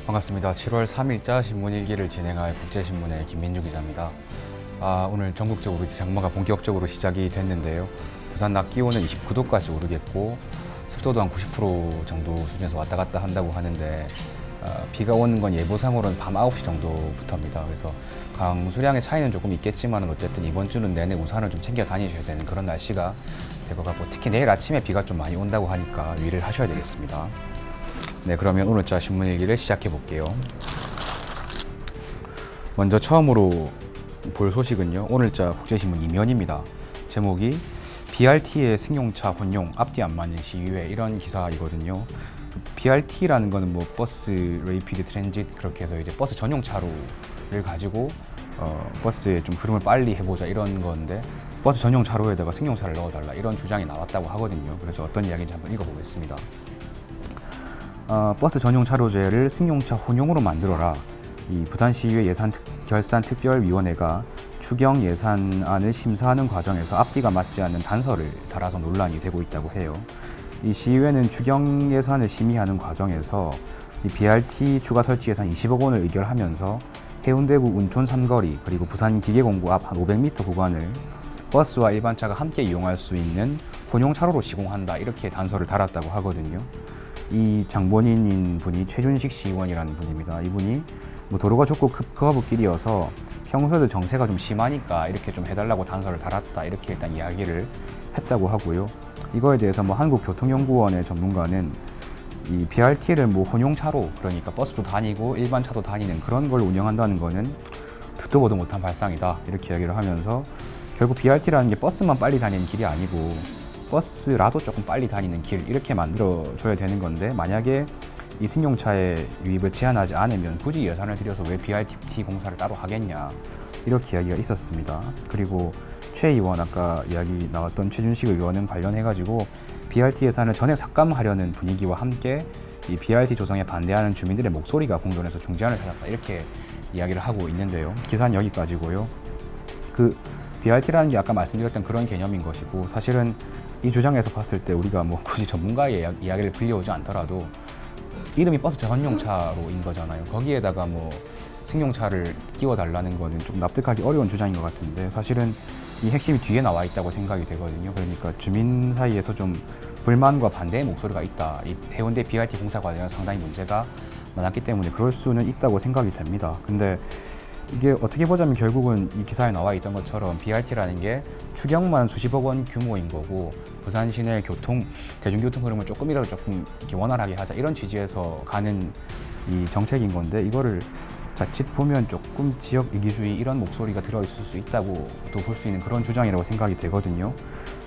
반갑습니다. 7월 3일자 신문일기를 진행할 국제신문의 김민주 기자입니다. 오늘 전국적으로 이제 장마가 본격적으로 시작이 됐는데요. 부산 낮 기온은 29도까지 오르겠고 습도도 한 90% 정도 수준에서 왔다 갔다 한다고 하는데 비가 오는 건 예보상으로는 밤 9시 정도부터입니다. 그래서 강수량의 차이는 조금 있겠지만 어쨌든 이번 주는 내내 우산을 좀 챙겨 다니셔야 되는 그런 날씨가 될 것 같고, 특히 내일 아침에 비가 좀 많이 온다고 하니까 유의를 하셔야 되겠습니다. 네, 그러면 오늘자 신문일기를 시작해 볼게요. 먼저 처음으로 볼 소식은요, 오늘자 국제신문 이면입니다. 제목이 BRT의 승용차 혼용 앞뒤 안 맞는 시위회, 이런 기사이거든요. BRT라는 거는 뭐 버스 레이피드 트랜짓, 그렇게 해서 이제 버스 전용 차로를 가지고 버스에 좀 흐름을 빨리 해보자 이런 건데, 버스 전용 차로에다가 승용차를 넣어달라 이런 주장이 나왔다고 하거든요. 그래서 어떤 이야기인지 한번 읽어보겠습니다. 버스 전용 차로제를 승용차 혼용으로 만들어라. 이 부산시의회 결산특별위원회가 추경 예산안을 심사하는 과정에서 앞뒤가 맞지 않는 단서를 달아서 논란이 되고 있다고 해요. 이 시의회는 추경 예산을 심의하는 과정에서 이 BRT 추가 설치 예산 20억 원을 의결하면서 해운대구 운촌 삼거리 그리고 부산 기계공고 앞 한 500m 구간을 버스와 일반차가 함께 이용할 수 있는 혼용 차로로 시공한다, 이렇게 단서를 달았다고 하거든요. 이 장본인인 분이 최준식 시의원이라는 분입니다. 이분이 뭐 도로가 좁고 커브길이어서 평소에도 정체가 좀 심하니까 이렇게 좀 해달라고 단서를 달았다, 이렇게 일단 이야기를 했다고 하고요. 이거에 대해서 뭐 한국교통연구원의 전문가는 이 BRT를 뭐 혼용차로, 그러니까 버스도 다니고 일반 차도 다니는 그런 걸 운영한다는 거는 듣도 보도 못한 발상이다, 이렇게 이야기를 하면서 결국 BRT라는 게 버스만 빨리 다니는 길이 아니고 버스라도 조금 빨리 다니는 길, 이렇게 만들어줘야 되는 건데, 만약에 이 승용차의 유입을 제한하지 않으면 굳이 예산을 들여서 왜 BRT 공사를 따로 하겠냐, 이렇게 이야기가 있었습니다. 그리고 최 의원, 아까 이야기 나왔던 최준식 의원은 관련해가지고 BRT 예산을 전액 삭감하려는 분위기와 함께 이 BRT 조성에 반대하는 주민들의 목소리가 공존해서 중재안을 찾았다, 이렇게 이야기를 하고 있는데요. 기사는 여기까지고요. BRT라는 게 아까 말씀드렸던 그런 개념인 것이고, 사실은 이 주장에서 봤을 때 우리가 뭐 굳이 전문가의 이야기를 빌려오지 않더라도 이름이 버스 전용차로인 거잖아요. 거기에다가 뭐 승용차를 끼워달라는 거는 좀 납득하기 어려운 주장인 것 같은데, 사실은 이 핵심이 뒤에 나와 있다고 생각이 되거든요. 그러니까 주민 사이에서 좀 불만과 반대의 목소리가 있다. 이 해운대 BRT 공사 관련해서 상당히 문제가 많았기 때문에 그럴 수는 있다고 생각이 됩니다. 근데 이게 어떻게 보자면 결국은 이 기사에 나와 있던 것처럼 BRT라는 게 추경만 수십억 원 규모인 거고, 부산 시내 대중교통 흐름을 조금 이렇게 원활하게 하자, 이런 취지에서 가는 이 정책인 건데, 이거를 자칫 보면 조금 지역 이기주의 이런 목소리가 들어있을 수 있다고 또 볼 수 있는 그런 주장이라고 생각이 되거든요.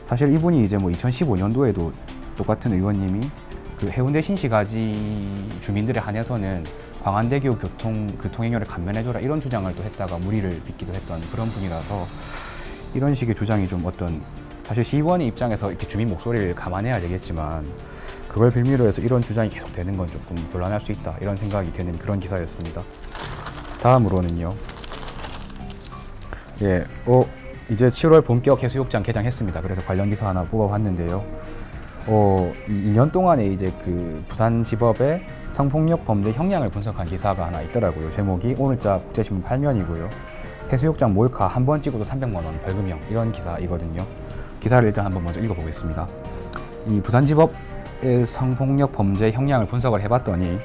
사실 이분이 이제 뭐 2015년도에도 똑같은 의원님이 그 해운대 신시가지 주민들에 한해서는 광안대교 교통행렬을 감면해줘라, 이런 주장을 또 했다가 물의를 빚기도 했던 그런 분이라서, 이런 식의 주장이 좀 사실 시의원의 입장에서 이렇게 주민 목소리를 감안해야 되겠지만 그걸 빌미로 해서 이런 주장이 계속 되는 건 조금 곤란할 수 있다, 이런 생각이 드는 그런 기사였습니다. 다음으로는요, 이제 7월 본격 해수욕장 개장했습니다. 그래서 관련 기사 하나 뽑아봤는데요. 2년 동안에 이제 그 부산지법의 성폭력 범죄 형량을 분석한 기사가 하나 있더라고요. 제목이 오늘자 국제신문 8면이고요. 해수욕장 몰카 한 번 찍어도 300만 원 벌금형, 이런 기사이거든요. 기사를 일단 한번 먼저 읽어보겠습니다. 이 부산지법의 성폭력 범죄 형량을 분석을 해봤더니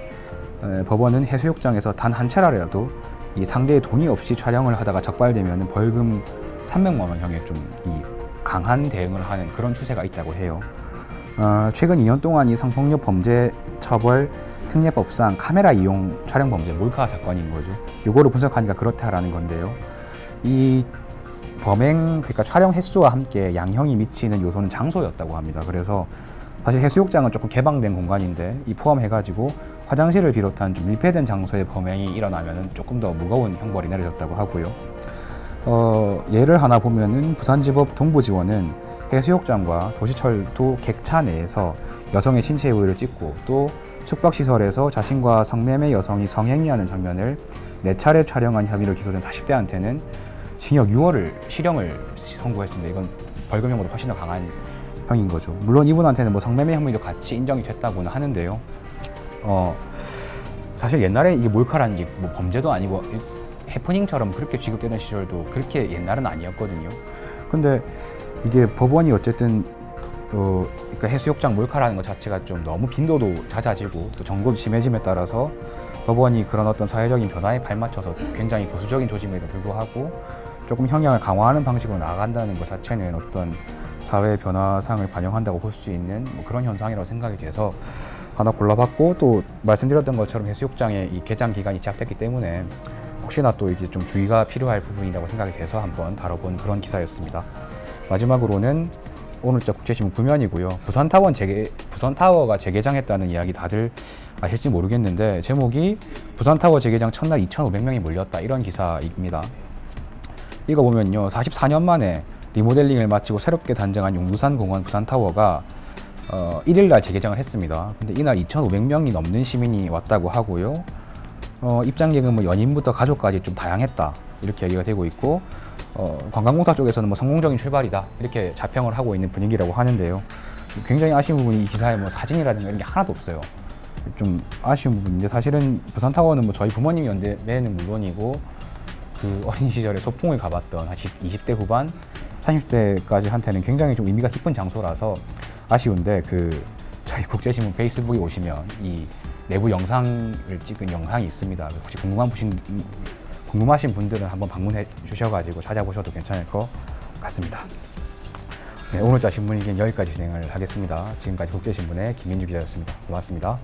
법원은 해수욕장에서 단 한 차례라도 이 상대의 동의 없이 촬영을 하다가 적발되면 벌금 300만 원형에 좀 이 강한 대응을 하는 그런 추세가 있다고 해요. 최근 2년 동안 이 성폭력 범죄 처벌 특례법상 카메라 이용 촬영 범죄 몰카 사건인 거죠. 요거를 분석하니까 그렇다라는 건데요. 이 범행, 그러니까 촬영 횟수와 함께 양형이 미치는 요소는 장소였다고 합니다. 그래서 사실 해수욕장은 조금 개방된 공간인데 이 포함해가지고 화장실을 비롯한 좀 밀폐된 장소에 범행이 일어나면은 조금 더 무거운 형벌이 내려졌다고 하고요. 예를 하나 보면은 부산지법 동부지원은 해수욕장과 도시철도 객차 내에서 여성의 신체 부위를 찍고, 또 숙박시설에서 자신과 성매매 여성이 성행위하는 장면을 4차례 촬영한 혐의로 기소된 40대한테는 징역 6월을 실형을 선고했습니다. 이건 벌금형보다 훨씬 더 강한 형인 거죠. 물론 이분한테는 뭐 성매매 혐의도 같이 인정이 됐다고는 하는데요. 사실 옛날에 이게 몰카라는 게 뭐 범죄도 아니고 해프닝처럼 그렇게 취급되는 시절도 그렇게 옛날은 아니었거든요. 근데 이게 법원이 어쨌든 그러니까 해수욕장 몰카라는 것 자체가 좀 너무 빈도도 잦아지고 또 정보도 심해짐에 따라서 법원이 그런 어떤 사회적인 변화에 발맞춰서 굉장히 보수적인 조짐에도 불구하고 조금 형량을 강화하는 방식으로 나아간다는 것 자체는 어떤 사회 변화상을 반영한다고 볼 수 있는 뭐 그런 현상이라고 생각이 돼서 하나 골라봤고, 또 말씀드렸던 것처럼 해수욕장의 이 개장 기간이 제약됐기 때문에 혹시나 또 이게 좀 주의가 필요할 부분이라고 생각이 돼서 한번 다뤄본 그런 기사였습니다. 마지막으로는 오늘자 국제신문 9면이고요. 부산타워가 재개장했다는 이야기 다들 아실지 모르겠는데, 제목이 부산타워 재개장 첫날 2,500명이 몰렸다, 이런 기사입니다. 읽어보면요, 44년 만에 리모델링을 마치고 새롭게 단장한 용두산공원 부산타워가 1일날 재개장을 했습니다. 근데 이날 2,500명이 넘는 시민이 왔다고 하고요. 입장객은 뭐 연인부터 가족까지 좀 다양했다, 이렇게 얘기가 되고 있고, 관광공사 쪽에서는 뭐 성공적인 출발이다, 이렇게 자평을 하고 있는 분위기라고 하는데요. 굉장히 아쉬운 부분이 이 기사에 뭐 사진이라든가 이런 게 하나도 없어요. 좀 아쉬운 부분인데, 사실은 부산타워는 뭐 저희 부모님 연배는 물론이고 그 어린 시절에 소풍을 가봤던 20대 후반, 30대까지 한테는 굉장히 좀 의미가 깊은 장소라서 아쉬운데, 저희 국제신문 페이스북에 오시면 이 내부 영상을 찍은 영상이 있습니다. 혹시 궁금하신 분들은 한번 방문해 주셔가지고 찾아보셔도 괜찮을 것 같습니다. 네, 오늘자 신문일기는 여기까지 진행을 하겠습니다. 지금까지 국제신문의 김민주 기자였습니다. 고맙습니다.